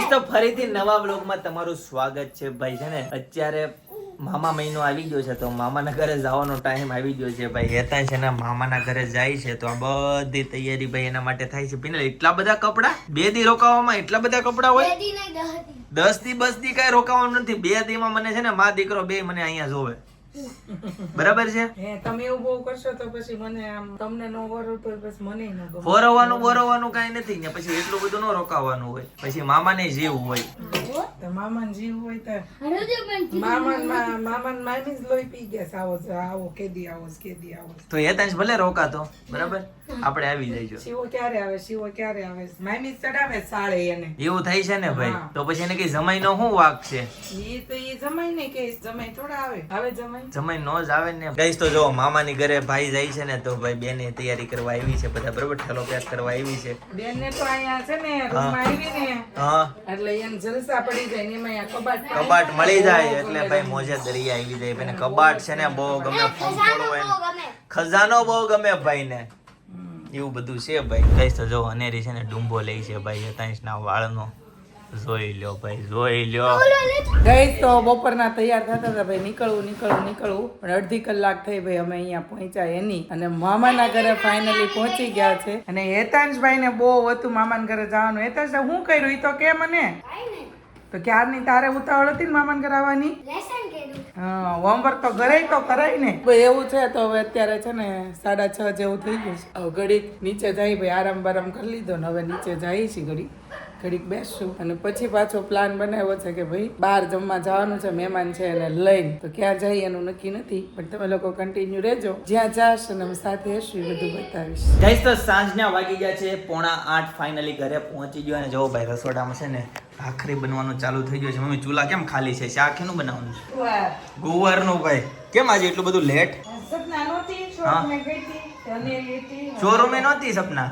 Guys તો ફરીથી નવા બ્લોગમાં તમારું સ્વાગત છે ભાઈ. છે ને અત્યારે મામા મહિનો આવી ગયો છે તો મામાના ઘરે જવાનો ટાઈમ આવી ગયો છે ભાઈ. હેતા છે ને મામાના ઘરે જાય છે તો આ બધી તૈયારી ભાઈ એના માટે થાય છે. પિનલ એટલા બધા કપડા 2 દી રોકાવામાં એટલા બધા કપડા હોય? 10 દી બસ દી કઈ રોકાવાનું નથી. 2 દીમાં મને છે ને માં દીકરો બે મને અહીંયા જોવે. બરાબર છે. તમે એવું બહુ કરશો તો પછી મને આમ તમને નો વરો તો પછી મને ન ગમે. ફોરવાનું કઈ નથી ને પછી એટલું બધું ન રોકાવાનું હોય. પછી મામાને જીવ હોય. તો મામાન જીવ હોય તો મામાન મામી જ લોહી પી ગયા આવો કેદી આવો તો હેતાંશ ભલે રોકાતો બરાબર આપણે આવી જઈજો. શિવો ક્યારે આવે મામી ચડાવે સાળે એને એવું થાય છે ને ભાઈ. તો પછી એને કઈ જમાઈ નો શું વાક છે? ઈ તો ઈ જમાઈ ને કે જમાઈ થોડા આવે જમાઈ નો જ આવે ને. ગઈશ તો જો મામાની ઘરે ભાઈ જાય છે ને તો ભાઈ બેન તૈયારી કરવા આવી છે બધા બરોબર. ઠેલો પેક કરવા આવી છે બેન ને તો અહીંયા છે ને રૂમ આવી ને હા એટલે એને જલસા પડી જાય ને એમાં કબાટ મળી જાય એટલે ભાઈ મોજે દરિયા આવી જાય. ભાઈ કબાટ છે ને બહુ ગમે. ખજાનો બહુ ગમે ભાઈ ને. એવું બધું છે ભાઈ. ગઈશ તો જો અનેરી છે ને ડુંબો લઈ છે ભાઈ હેતાંશ ના વાળનો. જોઈ લ્યો ભાઈ જોઈ લ્યો. ગઈ તો બપોરના તૈયાર થતા હતા ભાઈ નીકળવું પણ અડધી કલાક થઈ ભાઈ અમે અહીંયા પહોંચ્યા એની અને મામાના ઘરે ફાઇનલી પહોંચી ગયા છે. અને હેતાંશભાઈ ને બહુ હતું મામાના ઘરે જવાનું. હેતાંશ શું કર્યું ઈ તો કે મને તો ક્યારની તારે ઉતાવળ હતી ને મામાના ઘરે આવવાની? હા હોમવર્ક તો ઘરે તો કરાય ને ભાઈ. એવું છે તો હવે અત્યારે છે ને 6:30 જેવું થઈ ગયું છે. હવે ઘડીક નીચે જાય ભાઈ આરામ બારામ કરી લીધો ને હવે નીચે જાય છે ઘડીક બેસશું અને પછી પાછો પ્લાન બનાવ્યો છે કે ભાઈ બહાર જમવા જવાનું છે. મહેમાન છે એને લઈને તો ક્યાં જાય એનું નક્કી નથી પણ તમે લોકો કન્ટિન્યુ રહેજો. જ્યાં જાશ અને અમે સાથે હશું એ બધું બતાવીશ. ગાઈસ તો સાંજના વાગી ગયા છે 7:45 ફાઇનલી ઘરે પહોંચી ગયો અને જો ભાઈ રસોડામાં છે ને ભાખરી બનવાનું ચાલુ થઈ ગયું છે. મમ્મી ચૂલા કેમ ખાલી છે? શાક એનું બનાવવાનું છે? ગુવારનું ભાઈ. કેમ આજે એટલું બધું લેટ? શોરૂમે નહોતી સપના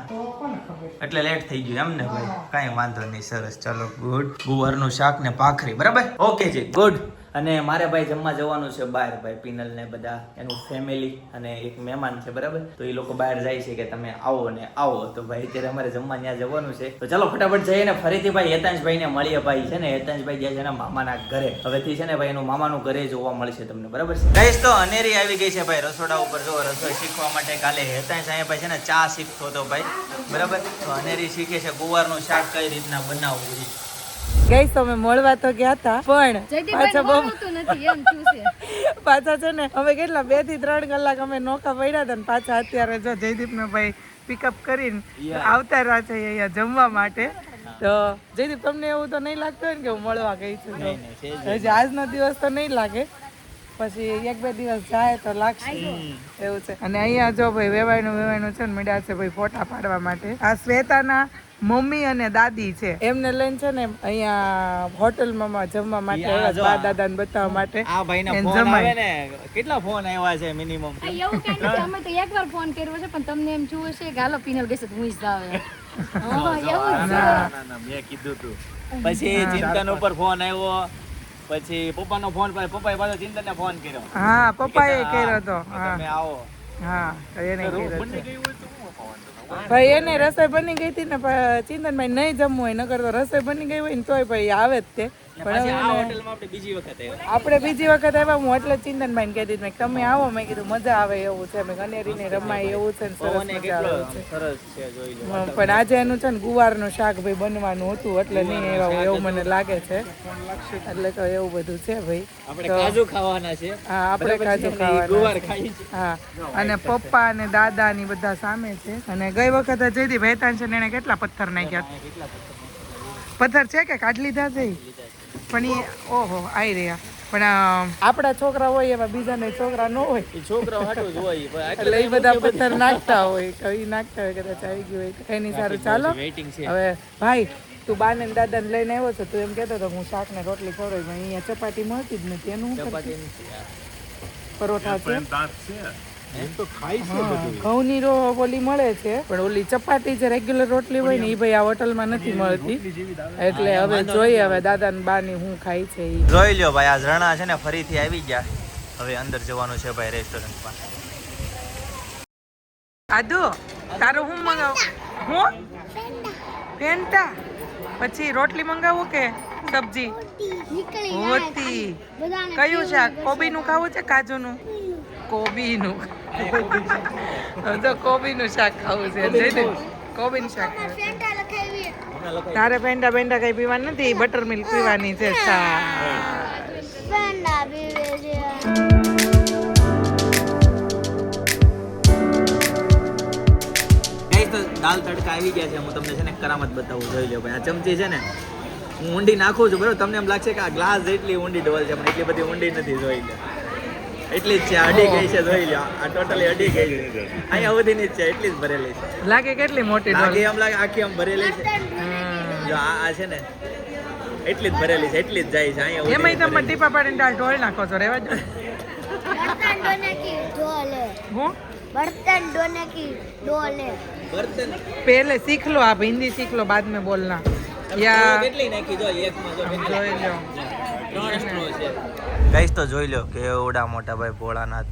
એટલે લેટ થઈ ગયું એમ ને ભાઈ. કઈ વાંધો નહીં. સરસ ચાલો ગુડ. ગુવારનું શાક ને ભાખરી બરાબર. ઓકે જી ગુડ. અને મારે ભાઈ જમવા જવાનું છે બહાર ભાઈ. પિનલ ને બધા એનું ફેમિલી અને એક મહેમાન છે બરાબર. તો એ લોકો બહાર જાય છે કે તમે આવો ને આવો તો ભાઈ અત્યારે અમારે જમવા ત્યાં જવાનું છે. તો ચાલો ફટાફટ જઈએ ને ફરીથી ભાઈ હેતાંશભાઈ ને મળીએ ભાઈ. છે ને હેતાંશભાઈ ગયા છે ને મામાના ઘરે. હવેથી છે ને ભાઈ એનું મામાનું ઘરે જોવા મળશે તમને બરાબર છે. ગાઈસ તો અનેરી આવી ગઈ છે ભાઈ રસોડા ઉપર. જો રસોઈ શીખવા માટે કાલે હેતાંશ અહીંયા ભાઈ છે ને ચા શીખતો હતો ભાઈ બરાબર. તો અનેરી શીખે છે ગુવારનું શાક કઈ રીતના બનાવવું. ગઈ તો અમે મળવા તો ગયા હતા પણ પાછા છે ને અમે કેટલા 2 થી 3 કલાક અમે નોકા પડ્યા હતા ને પાછા અત્યારે જો જયદીપ ને ભાઈ પિકઅપ કરીને આવતા રહ્યા છે અહીંયા જમવા માટે. તો જયદીપ તમને એવું તો નહીં લાગતું હોય ને કે હું મળવા ગઈ છું? હજી આજનો દિવસ તો નહીં લાગે પછી 1-2 દિવસ જાય તો લાગશે એવું છે. અને અહીંયા જો ભાઈ વેવાયનું છે ને મળ્યા છે ભાઈ ફોટા પાડવા માટે. આ શ્વેતાના મમ્મી અને દાદી છે એમને લઈને છે ને અહીંયા હોટલમાં જમવા માટે બા દાદા ને બતાવવા માટે. આ ભાઈ ના ફોન આવે ને કેટલા ફોન આવ્યા છે મિનિમમ? એવું કઈ નથી. અમે તો એકવાર ફોન કર્યો છે પણ તમને એમ જોવે છે કે હાલો પિનલ ગઈ છે તો હું જ જાવ. મેં કીધું તું. પછી ચિંતન ઉપર ફોન આવ્યો. પછી પપ્પાનો ફોન પપ્પાએ પાછો ચિંતનને ફોન કર્યો. હા પપ્પાએ કર્યો તો. તમે આવો. હા એને ભાઈ એને રસોઈ બની ગઈ હતી ને ચિંતનભાઈ નહીં જમવું હોય નકર તો રસોઈ બની ગઈ હોય ને તોય ભાઈ આવે જ તે. આપણે બીજી વખત આવ્યા હું એટલે ચિંતનભાઈ ને કહેતી મેં તમે આવો. મેં કીધું મજા આવે એવું છે. મેં કનેરીને રમાય એવું છે ને સરસ મજા આવે છે. પણ આજે એનું છે ને ગુવારનું શાક ભાઈ બનવાનું હતું એટલે નહીં આવ્યા એવું મને લાગે છે. એટલે તો એવું બધું છે ભાઈ. આપણે કાજુ ખાવાના છે. હા આપણે કાજુ ખાવાના. હા અને પપ્પા અને દાદા ની બધા સામે છે. અને ગઈ વખતે જયદીપ હેતાંશ ને એને કેટલા પથ્થર નાખ્યા? પથ્થર છે કે કાઢ લીધા છે? પણ એ ઓહો આવી રહ્યા. પણ આપણા છોકરા હોય એમાં બીજાને છોકરા ન હોય. છોકરા હાટું જ હોય એટલે એ બધા પથ્થર નાખતા હોય કઈ નાખતા હોય કદાચ આવી ગયું હોય એની સારું. ચાલો હવે ભાઈ તું બા ને દાદા ને લઈને આવ્યો છો તું એમ કેતો હતો હું શાક ને રોટલી ખવડાવી પણ અહીંયા ચપાટી મળતી જ નથી. એનું પરોઠા છે ઘઉંની ઓલી મળે છે પણ ઓલી ચપાટી જે રેગ્યુલર રોટલી હોય ને એ ભાઈ આ હોટલમાં નથી મળતી. એટલે હવે જોઈએ હવે દાદા ને બા ની હું ખાઈ છે ઈ જોઈ લ્યો ભાઈ. આ ઝરણા છે ને ફરીથી આવી ગયા. હવે અંદર જવાનું છે ભાઈ રેસ્ટોરન્ટમાં. આદુ તારું હું મંગાવ? હું ફેન્ટા પછી રોટલી મંગાવો કે સબ્જી હોતી કયું શાક કોબીનું ખાવું છે કાજુનું કોબીનું તો કોબીનું શાક ખાવું છે જઈને કોબીનું શાક તારે પેંડા બેંડા કઈ પીવાની નથી બટર મિલ્ક પીવાની છે તો દાલ તડકા આવી ગયા છે હું તમને છે ને કરામત બતાવું જોઈ લો ભાઈ આ ચમચી છે ને હું ઊંડી નાખું છું બરોબર તમને એમ લાગશે કે આ ગ્લાસ જેટલી ઊંડી ડોલ છે પણ એટલી બધી ઊંડી નથી જોઈ લો એટલી જ છે અડી ગઈ છે જોઈ લો આ ટોટલી અડી ગઈ છે અહીંયા સુધીની જ છે એટલી જ ભરેલી છે લાગે કેટલી મોટી લાગે એમ લાગે આખી આમ ભરેલી છે જો આ છે ને એટલી જ ભરેલી છે એટલી જ જાય છે અહીંયા એમાં તમે ટીપા પાડીને દાળ ઢોળ નાખો છો રેવા દો હું बर्तन धोने की डोले બર્તન पहले सीख लो आप हिंदी सीख लो बाद में बोलना या કેટલી નાખી જો એકમાં જો જોઈ લો 3 સ્ટ્રો છે ગાઈસ તો જોઈ લો કે એવડા મોટા ભાઈ ભોળાનાથ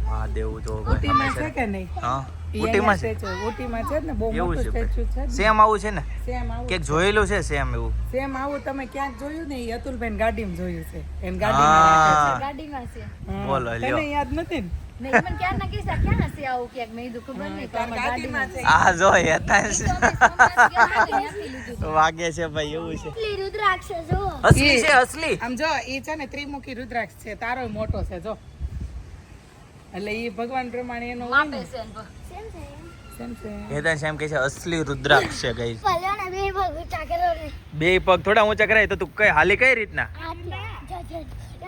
મહાદેવ જો ઊટીમાં છે કે નહીં હા ઊટીમાં છે ઊટીમાં છે ને બહુ એવું મોટું છે સ્ટેચ્યુ છે સેમ આવું છે ને સેમ આવું કે જોયેલું છે સેમ એવું સેમ આવું તમે ક્યાંક જોયું ને એ અતુલબેન ગાડીમાં જોયું છે એન હા. ગાડીમાં ગાડીમાં છે બોલો, લ્યો. તને યાદ નથી ને નહીં મને ક્યાં ના કીધા ક્યાં હશે આવું ક્યાંક મેં કીધું ખબર નહીં તો આમાં ગાડીમાં છે આ જો હતા ત્યાંથી લીધું વાગે છે ભાઈ એવું છે रुद्राक्ष जो અસલી છે અસલી આમ જો એ છે ને ત્રિમુખી રુદ્રાક્ષ છે તારો મોટો છે જો એટલે એ ભગવાન પ્રમાણે એનો હોય માપે ને. છે ને. સેમ છે હેતા શ્યામ કે છે અસલી રુદ્રાક્ષ છે ગાઈસ पहले ना भी बहुत ऊंचा करो रे બે પગ થોડા ઊંચા કરાય તો તું કઈ હાલી કઈ રીતના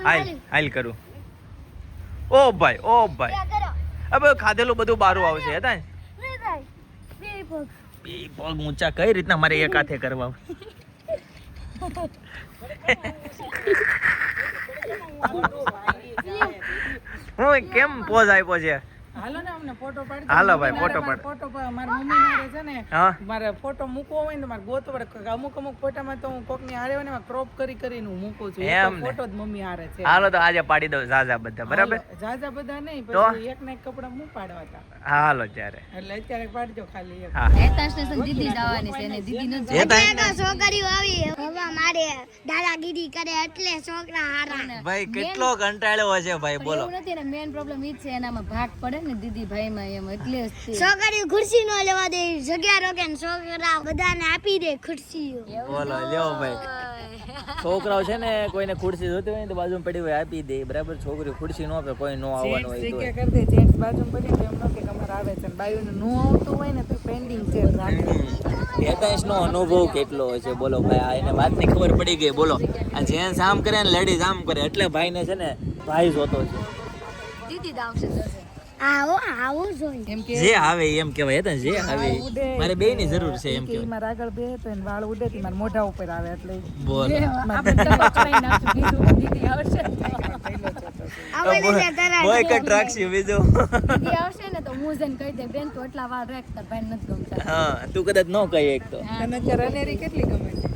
હાલ હાલ કરું ઓ ભાઈ क्या करो હવે ખાધેલું બધું બારું આવશે હેતા नहीं भाई भी बहुत બે પગ ઊંચા કઈ રીતના મારે એક હાથે કરવા હું કેમ પોઝ આપ્યો છે હાલો ને અમને ફોટો પાડી હાલો ભાઈ, ફોટો પાડ. ફોટો મારી મમ્મી નારે છે ને હા મારે ફોટો મૂકવો હોય ને તો મારે ગોતવડ અમુક ફોટામાં તો હું કોકની હારે હોય ને ક્રોપ કરીને હું મૂકું છું એક એમ ને. ફોટો જ મમ્મી હારે છે હાલો તો આજે પાડી દઉં ઝાઝા બધા બરાબર હાલો, ઝાઝા બધા નહીં તો? પછી એક ને એક કપડા હું પાડવા હતા હાલો ત્યારે એટલે અત્યારે પાડજો ખાલી એક હા હેતાંશ ને સંગ દીદી જવાની છે અને દીદી નો હેતા છોકરીઓ આવી હવા મારે દાદાગીરી કરે એટલે છોકરા હારા ભાઈ કેટલો કંટાળ્યો હશે ભાઈ બોલો એવું નથી ને મેન પ્રોબ્લેમ ઈ જ છે એનામાં ભાગ પડે ને દીદી ભાઈ માં એમ એટલે જ તે. છોકરીઓ ખુરશી નો લેવા દે જગ્યા રોકે ને છોકરા બધાને આપી દે ખુરશીઓ બોલો લ્યો ભાઈ છોકરાઓ છે ને કોઈને ખુરશી જોતી હોય ને તો બાજુમાં પડી હોય આપી દે બરાબર છોકરી ખુરશી ન આપે કોઈ નો આવવાનું હોય તો કે કરી દે જેન્ટ્સ બાજુ પડી તો એમ ન કે અમારે આવે છે બાયુને નો આવતું હોય ને તો પેન્ડિંગ છે રાખે હેતાંશ નો અનુભવ કેટલો હોય છે બોલો ભાઈ આ એને વાતની ખબર પડી ગઈ બોલો આ જેન્ટ્સ આમ કરે ને લેડીઝ આમ કરે એટલે ભાઈને છે ને ભાઈ જોતો છે દીદી જ આવશે જોશે. આવો આવો જોઈ એમ કે જે આવે ઈ એમ કહેવાય હેતાંશ જે આવે ઈ. ઉડે. મારે બેય ની જરૂર છે એમ કે કહેવાય મારા આગળ બે તો એને વાળ ઉડે તી મારા મોઢા ઉપર આવે એટલે બોલો આપણે ડબ્બો ચડાઈ નાખશું, બીજું દીદી આવશે આવો દે તારા બોય કટ રાખશું બીજું દીદી આવશે ને તો હું જઈને કહી દે બેન તો એટલા વાર રાખતા ભાઈ નથી ગમતા હા તું કદાચ ન કહી એક તો તને અત્યારે અનેરી કેટલી ગમે છે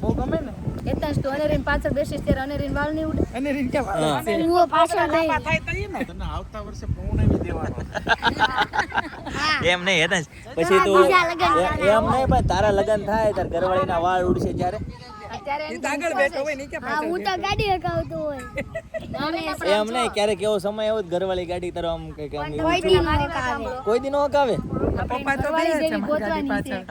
બહુ ગમે ને હેતાંશ તો અનેરીન પાછળ બેસીશ ત્યારે અનેરીન વાળ નહીં ઉડે અનેરી કે હા. હું પાછળ નહીં થાય તો ઈ ને એમ નહીં હેતાંશ પછી તું બીજા લગન એમ નહીં પણ તારા લગન થાય તાર ઘરવાળીના વાળ ઉડશે ત્યારે અત્યારે ઈ તો આગળ બેઠો હોય ને કે હા હું તો ગાડી હકાવતો હોય એમ નહીં ક્યારેક એવો સમય એવો જ ઘરવાળી ગાડી તારો આમ કઈક આમ એવું કોઈ દી મારે કાવે કોઈ દી નો હકાવે પપ્પા તો બે છે મારી ગાડી પાછળ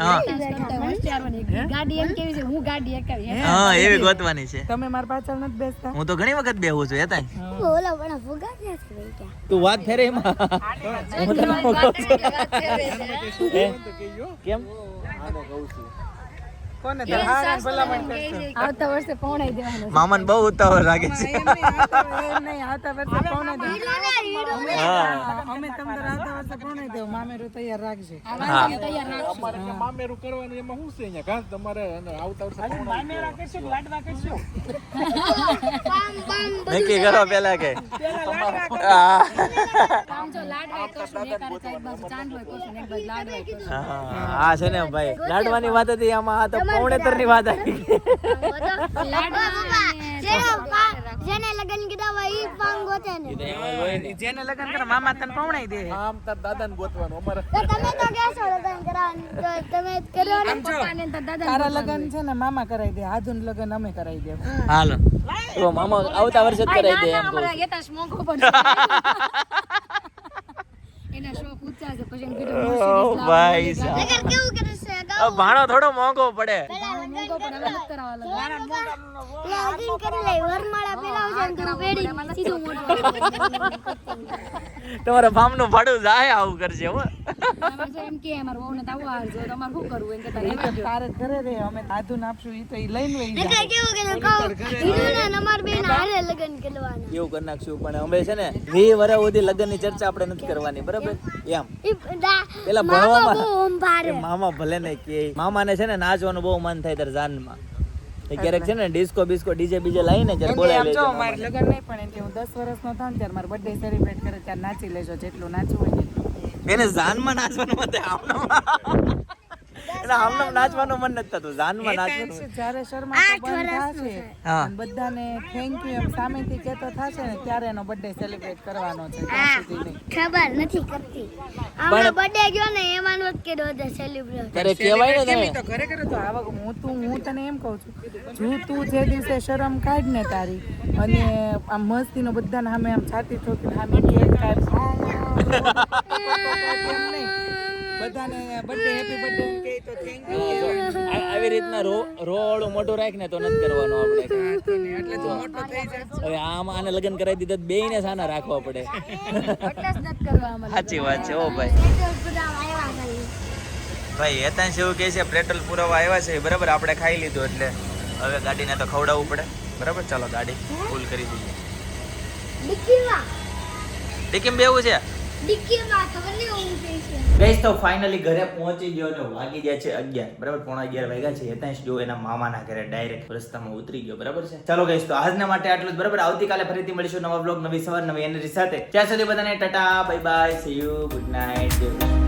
ગાડી એમ કેવી છે હું ગાડી એકાવી હા એવી ગોતવાની છે તમે મારા પાછળ નથી બેસતા હું તો ઘણી વખત બેહું છું હેતાંશ ઓલા પણ ફુગા ક્યાંથી લઈ ગયા તું વાત ફેરે એમાં હું તને કહું છું. હે? કેમ કોને તાર હારા ભલામણ કરશો આવતા વર્ષે પહોંચાઈ દેવાનું છે. મામાને બહુ ઉતાવળ લાગે છે એમ નહીં આવતા વર્ષે પૌને દે હા અમે તમને આવતા વર્ષે પૌને દેવ મામેરું તૈયાર રાખજે આ વાંચીને તૈયાર રાખશું. મામેરું કરવાનું એમાં શું છે અહીંયા ઘાસ તમારે અને આવતા વર્ષે મામેરા કરશું લાડવા કરશું નક્કી કરો પેલા કે આમ જો લાડવાય કરશું ને એક હારે સાઈડ બાજુ ચાંદલોય કરશું ને એક બાજુ લાડવાય કરશું. હા છે ને ભાઈ લાડવાની વાત હતી આમાં આ તો પૌણેતર ની વાત આવી લાડવા બાબા જેને લગન કીધા હોય ઈ પાંગ ગોતે ને જેને લગન કરે મામા તને પવણાઈ દે આમ તાર દાદાને ગોતવાનું અમારે તો તમે તો કહેશો લગ્ન કરવાનું તો તમે જ કરો ને. પપ્પાને તો દાદા તારા લગન છે ને મામા કરાવી દે આધુન લગન અમે કરાવી દે હાલો તો મામા આવતા વર્ષે જ કરાવી દે એમ કહું. અમારા યતાશ મોંઘો પડશે એના શોખ ઊંચા છે પછી એને કીધું ઓ Mercedes ભાઈ લાવો. સાહેબ લગ્ન કેવું કરે છે આ ભાણો થોડો મોંઘો પડે મોંઘો પણ હવે નથી કરાવવા લાગ્યો. લગ્ન કરી લે વરમાળા પેલાવજો ને તું પેડી સીધું મોટું તમારા ફાર્મનું ભાડું જાય આવું કરશે હો અમારે તો એમ કે અમારે વહુને તો આવું હાલ છે તમારે શું કરવું એમ કે તારે ઘરે રે અમે આધુન આપશું ઈ તો ઈ લઈને વઈ જાય લગ્ન કેવું કરે કહો હીરો ને અમાર બેન હારે લગ્ન કરવાના એવું કરી નાખશું પણ અમે છે ને 20 વર્ષ સુધી લગ્નની ચર્ચા આપણે નથી કરવાની બરાબર એમ પેલા ભણવામાં બહુ ઓમ ભારે એ મામા ભલે ને કે મામાને છે ને નાચવાનું બહુ મન થાય ત્યારે જાનમાં એ ક્યારેક છે ને ડિસ્કો બિસ્કો ડીજે બીજે લાવીને ત્યારે બોલાવી જો લેજો મારે લગન નહીં પણ એમ કે હું 10 વર્ષનો થાઉં ને ત્યારે મારો બર્થડે સેલિબ્રેટ કરે ત્યારે નાચી લેજો જેટલું નાચવું હોય એટલું એને જાનમાં નાચવાનું મન થાય આમનામ એને આમનામ નાચવાનું મન નથી થતું જાનમાં નાચવાનું જ્યારે શર્મા તો બંધ થશે હા. અને બધાને થેન્ક યુ એમ સામેથી કહેતો થશે ને ત્યારે એનો બર્થડે સેલિબ્રેટ કરવાનો છે ત્યાં સુધી નહીં ખબર નથી કરતી હમણાં બર્થડે ગયો ને એમાં નો કે દોડે સેલિબ્રેટ ત્યારે કહેવાય ને કેમ તમે ઈ તો ઘરે કરે તો આવા હું તને એમ કહું છું જો તું જે દિવસે શરમ કાઢ ને તારી અને આમ મસ્તીનો બધાને સામે આમ છાતી ઠોકીને સામે કેક કાઢ બધાને બર્થડે હેપી બર્થડે કહે તો થેન્ક યુ આવી રીતના રોવાળું મોટું રાખ ને તો નથી કરવાનું આપણે એટલે તું મોટો થઈ જા હવે આમ આને લગ્ન કરાવી દીધા તો બેયને સાના રાખવા પડે એટલે જ નથી કરવા અમારે સાચી વાત છે ઓ ભાઈ ભાઈ હેતાંશ એવું કહે છે પેટ્રોલ પુરાવા આવ્યા છે બરાબર આપણે ખાઈ લીધું એટલે હવે ગાડીને તો ખવડાવવું પડે બરાબર ચાલો ગાડી ફૂલ કરી દઈએ ડીકીમ બેવું છે ગઈસ તો ફાઇનલી ઘરે પહોંચી ગયો અને વાગી ગયા છે 11 બરાબર 11:15 વાગ્યા છે હેતાંશ જો એના મામાના ઘરે ડાયરેક્ટ રસ્તામાં ઉતરી ગયો બરાબર છે ચાલો ગઈસ તો આજના માટે આટલું જ બરાબર આવતીકાલે ફરીથી મળીશું નવા બ્લોગ નવી સવાર નવી એનર્જી સાથે ત્યાં સુધી બધાને Tata bye bye see you good night